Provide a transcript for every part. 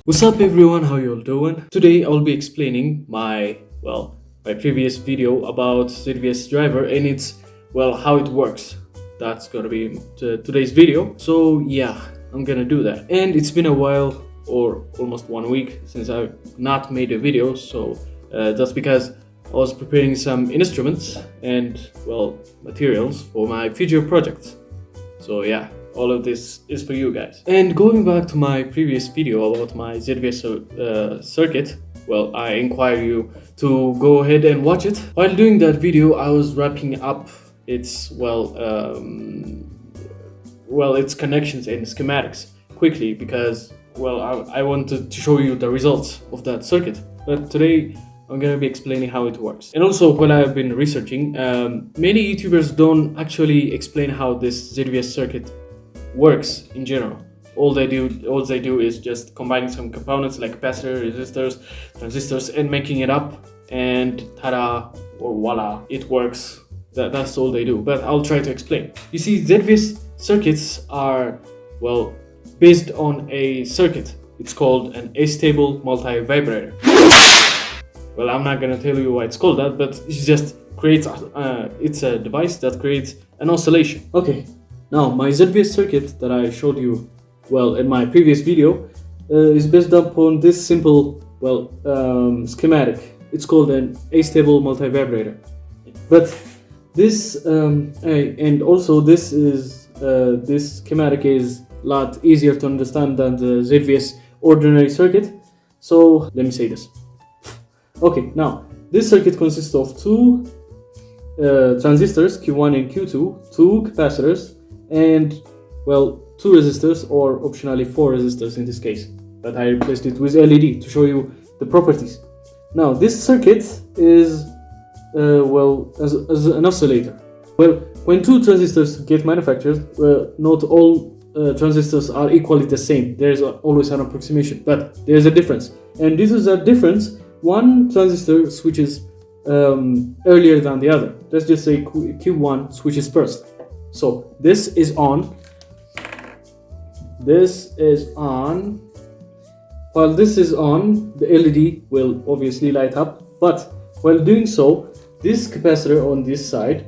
What's up everyone, how you all doing? Today I'll be explaining my previous video about ZVS driver and how it works. That's gonna be today's video. So yeah, I'm gonna do that. And it's been a while, or almost 1 week, since I've not made a video, so that's because I was preparing some instruments and materials for my future projects. So yeah, all of this is for you guys. And going back to my previous video about my ZVS circuit, I inquire you to go ahead and watch it. While doing that video, I was wrapping up its its connections and schematics quickly because I wanted to show you the results of that circuit. But today I'm gonna be explaining how it works. And also, when I've been researching, many YouTubers don't actually explain how this ZVS circuit works in general. All they do is just combining some components like capacitors, resistors, transistors, and making it up, and ta-da, or voila, it works. That's all they do. But I'll try to explain. You see, ZVS circuits are based on a circuit. It's called an astable multivibrator. I'm not gonna tell you why it's called that, but it just creates it's a device that creates an oscillation. Okay, now my ZVS circuit that I showed you in my previous video is based upon this simple schematic. It's called an astable multivibrator. But this and also this schematic is a lot easier to understand than the ZVS ordinary circuit. So let me say this. Okay, now this circuit consists of two transistors, Q1 and Q2, two capacitors, and two resistors, or optionally 4 resistors in this case. But I replaced it with LED to show you the properties. Now this circuit is as an oscillator. When two transistors get manufactured, not all transistors are equally the same. There's always an approximation, but there's a difference, and this is a difference. One transistor switches earlier than the other. Let's just say Q1 switches first. So this is on. This is on. While this is on, the LED will obviously light up. But while doing so, this capacitor on this side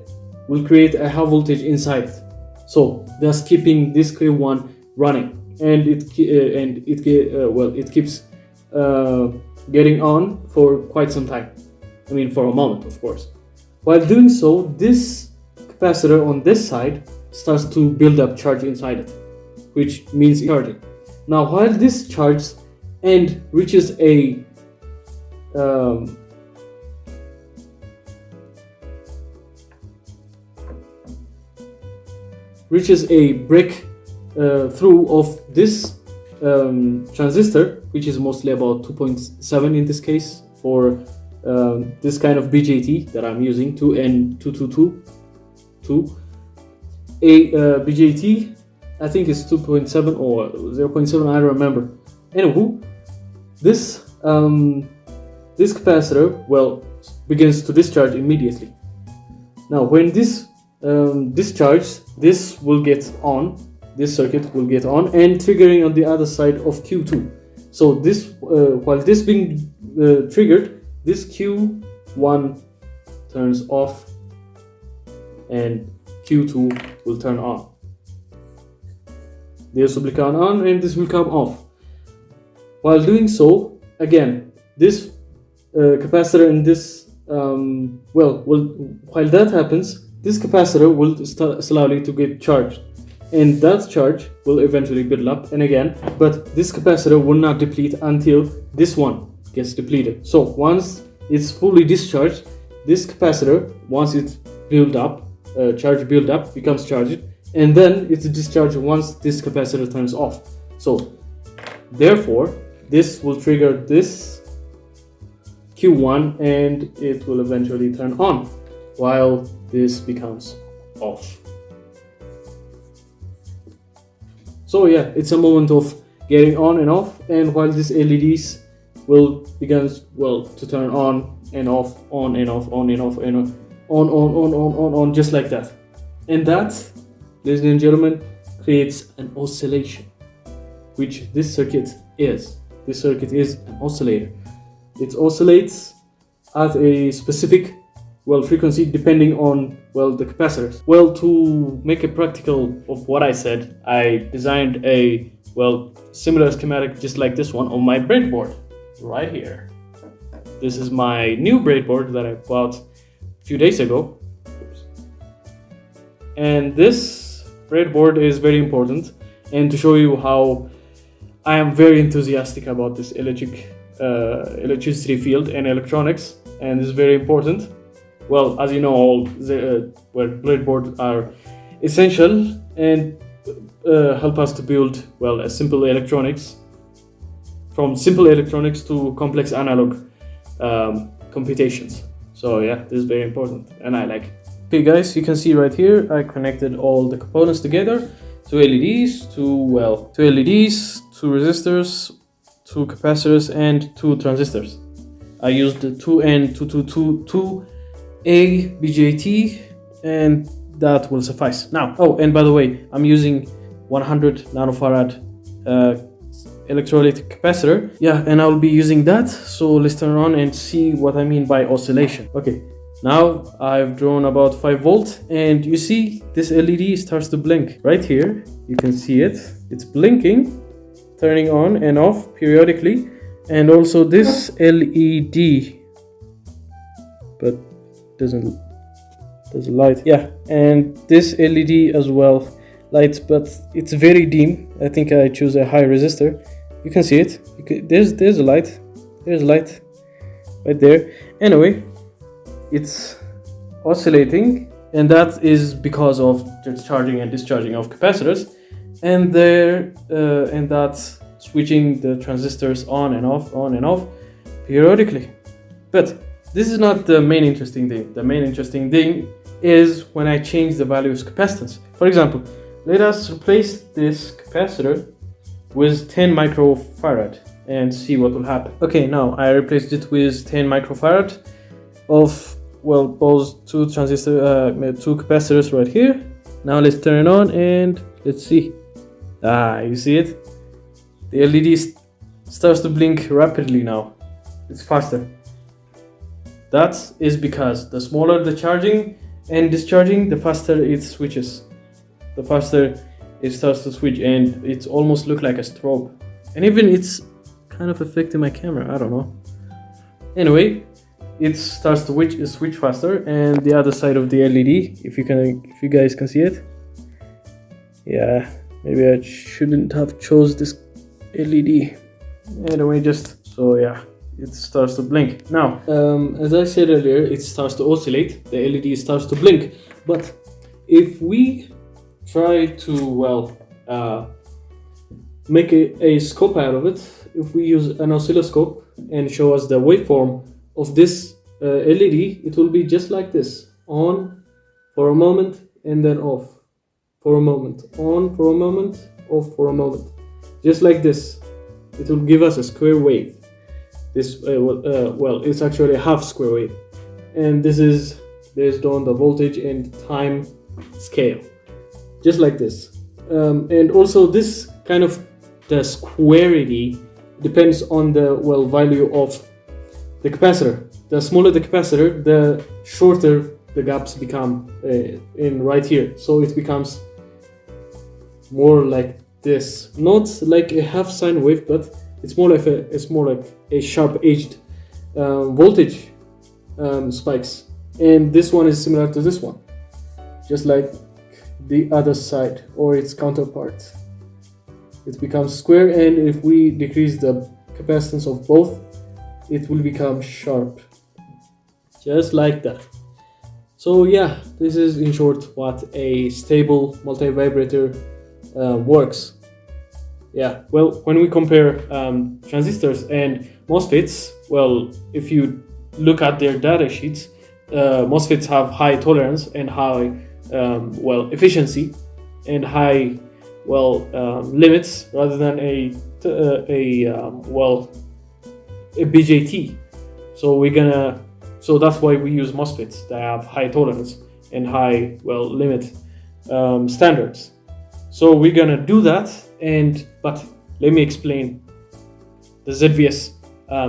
will create a high voltage inside it. So thus keeping this Q1 running, and it keeps getting on for quite some time. I mean, for a moment, of course. While doing so, this capacitor on this side starts to build up charge inside it, which means charging. Now, while this charges and reaches a break through of this transistor, which is mostly about 2.7 in this case for this kind of BJT that I'm using, 2N2222. BJT, I think is 2.7 or 0.7, I don't remember. Anywho, this capacitor begins to discharge immediately. Now, when this discharges, this will get on. This circuit will get on and triggering on the other side of Q2. So this, while this being triggered, this Q1 turns off and Q2 will turn on. This will become on and this will come off. While doing so, again, this capacitor and this while that happens, this capacitor will start slowly to get charged. And that charge will eventually build up and again, but this capacitor will not deplete until this one gets depleted. So once it's fully discharged, this capacitor, once it's built up, charge build up, becomes charged, and then it's discharged once this capacitor turns off. So therefore, this will trigger this Q1 and it will eventually turn on while this becomes off. So yeah, it's a moment of getting on and off, and while these LEDs will begin to turn on and off, on and off, on and off, and on, just like that. And that, ladies and gentlemen, creates an oscillation, which this circuit is. this circuit is an oscillator. It oscillates at a specific frequency depending on the capacitors. Well, to make it practical of what I said, I designed a similar schematic just like this one on my breadboard right here. This is my new breadboard that I bought a few days ago. And this breadboard is very important, and to show you how I am very enthusiastic about this electricity field and electronics, and this is very important. Well, as you know, all the breadboards are essential and help us to build a simple electronics, from simple electronics to complex analog computations. So yeah, this is very important, and I like it. Okay guys, you can see right here I connected all the components together, two LEDs, two resistors, two capacitors, and two transistors. I used the 2N2222A BJT, and that will suffice. Now, oh, and by the way, I'm using 100 nanofarad electrolytic capacitor. Yeah, and I'll be using that. So let's turn on and see what I mean by oscillation. Okay, now I've drawn about 5 volts, and you see this LED starts to blink. Right here, you can see it. It's blinking, turning on and off periodically. And also this LED, but doesn't light. Yeah, and this LED as well lights, but it's very dim. I think I choose a high resistor. You can see it. There's a light. There's light right there. Anyway, it's oscillating, and that is because of the charging and discharging of capacitors, and that's switching the transistors on and off periodically. But this is not the main interesting thing. The main interesting thing is when I change the value of capacitance. For example, let us replace this capacitor with 10 microfarad and see what will happen. Okay, now I replaced it with 10 microfarad of those two capacitors right here. Now let's turn it on and let's see. You see it? The LED starts to blink rapidly now. It's faster. That is because the smaller the charging and discharging, the faster it switches. The faster it starts to switch, and it almost looks like a strobe. And even it's kind of affecting my camera, I don't know. Anyway, it starts to switch faster, and the other side of the LED, if you guys can see it. Yeah, maybe I shouldn't have chose this LED. Anyway, just so yeah, it starts to blink. Now, as I said earlier, it starts to oscillate. The LED starts to blink. But if we try to make a scope out of it, if we use an oscilloscope and show us the waveform of this LED, it will be just like this: on for a moment and then off for a moment, on for a moment, off for a moment, just like this. It will give us a square wave. This it's actually a half square wave, and this is based on the voltage and time scale, just like this. And also this kind of the squarity depends on the value of the capacitor. The smaller the capacitor, the shorter the gaps become in right here. So it becomes more like this, not like a half sine wave, but it's more like a sharp edged voltage spikes. And this one is similar to this one, just like the other side or its counterpart. It becomes square, and if we decrease the capacitance of both, it will become sharp, just like that. So yeah, this is in short what a stable multivibrator works. Yeah, well, when we compare transistors and MOSFETs, if you look at their data sheets, MOSFETs have high tolerance and high efficiency and high limits rather than a BJT. So that's why we use MOSFETs that have high tolerance and high limit standards. So we're gonna do that, but let me explain the ZVS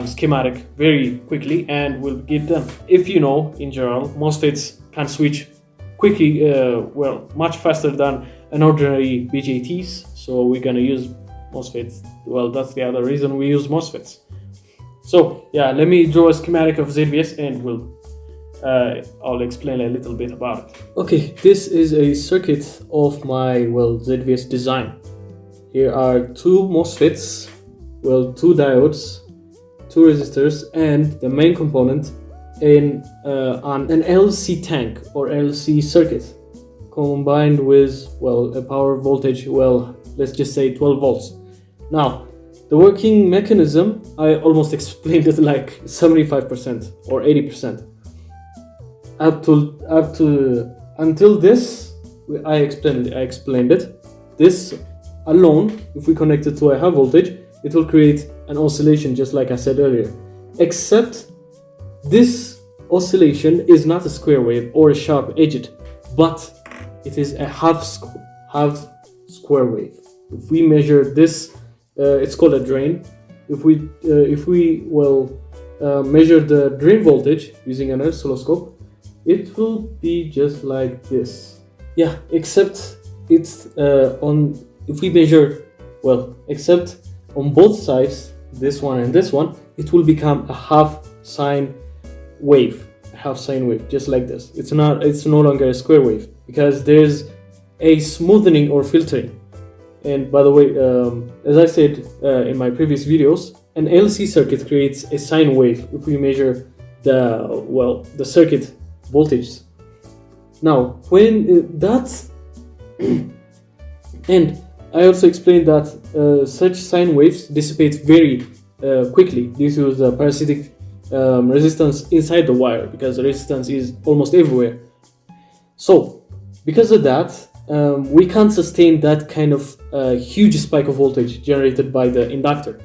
schematic very quickly and we'll get done. If you know, in general, MOSFETs can switch quickly, well, much faster than an ordinary BJTs. So we're gonna use MOSFETs. Well, that's the other reason we use MOSFETs. So yeah, let me draw a schematic of ZVS and I'll explain a little bit about it. Okay, this is a circuit of my, well, ZVS design. Here are two MOSFETs, well, two diodes, two resistors, and the main component in an LC tank or LC circuit combined with, well, a power voltage, well, let's just say 12 volts. Now, the working mechanism, I almost explained it like 75% or 80%. Until this, I explained it. This alone, if we connect it to a high voltage, it will create an oscillation, just like I said earlier. Except this oscillation is not a square wave or a sharp edged, but it is a half square wave. If we measure this, it's called a drain. If we measure the drain voltage using an oscilloscope, it will be just like this. Yeah, except it's if we measure, well, except on both sides, this one and this one, it will become a half sine wave, just like this. It's no longer a square wave because there's a smoothing or filtering. And by the way, as I said in my previous videos, an LC circuit creates a sine wave if we measure the circuit voltage. Now, when that's and I also explained that such sine waves dissipate very quickly due to the parasitic resistance inside the wire, because the resistance is almost everywhere. So, because of that, we can't sustain that kind of huge spike of voltage generated by the inductor.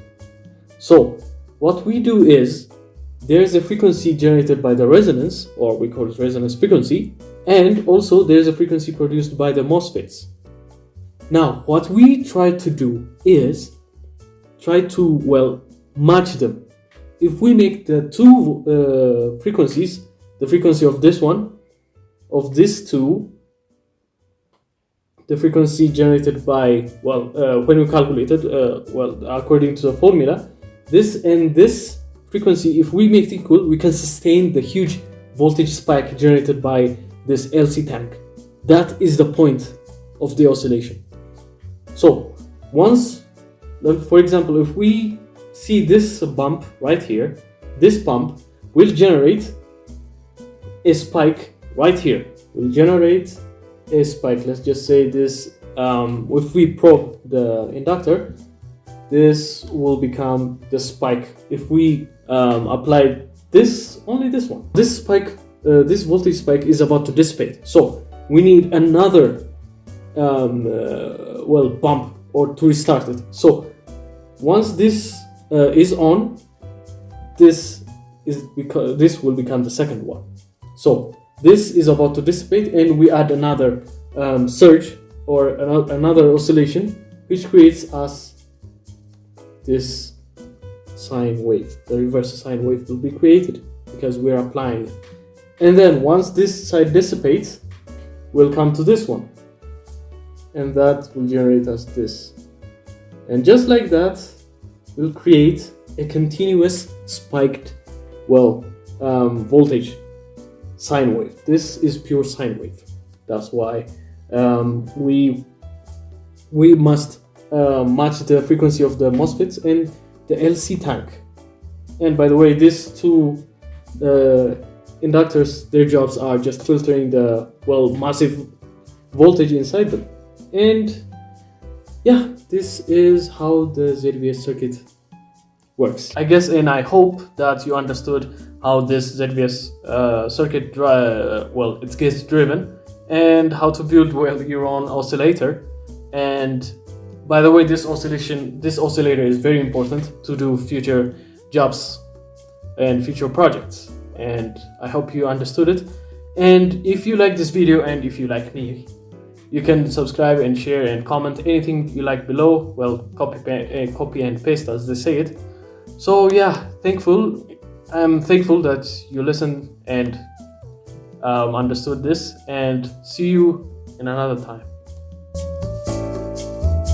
So, what we do is, there's a frequency generated by the resonance, or we call it resonance frequency, and also there's a frequency produced by the MOSFETs. Now, what we try to do is try to, well, match them. If we make the two frequencies, the frequency of this one, of this two, the frequency generated by, well, when we calculated, well, according to the formula, this and this frequency, if we make it equal, we can sustain the huge voltage spike generated by this LC tank. That is the point of the oscillation. So once, for example, if we see this bump right here, this bump will generate a spike right here. Will generate a spike. Let's just say this, if we probe the inductor, this will become the spike. If we apply this, only this one, this spike, this voltage spike is about to dissipate. So we need another bump or to restart it. So once this is on, this will become the second one. So this is about to dissipate, and we add another surge or another oscillation, which creates us this sine wave. The reverse sine wave will be created because we're applying it. And then once this side dissipates, we'll come to this one, and that will generate us this. And just like that, we'll create a continuous spiked, voltage sine wave. This is pure sine wave. That's why we must match the frequency of the MOSFETs and the LC tank. And by the way, these two inductors, their jobs are just filtering the massive voltage inside them. And yeah, this is how the ZVS circuit works, I guess. And I hope that you understood how this ZVS circuit it gets driven, and how to build your own oscillator. And by the way, this oscillator is very important to do future jobs and future projects. And I hope you understood it. And if you like this video, and if you like me, you can subscribe and share and comment anything you like below. Well, copy and paste as they say it. So yeah, I'm thankful that you listened and understood this, and see you in another time.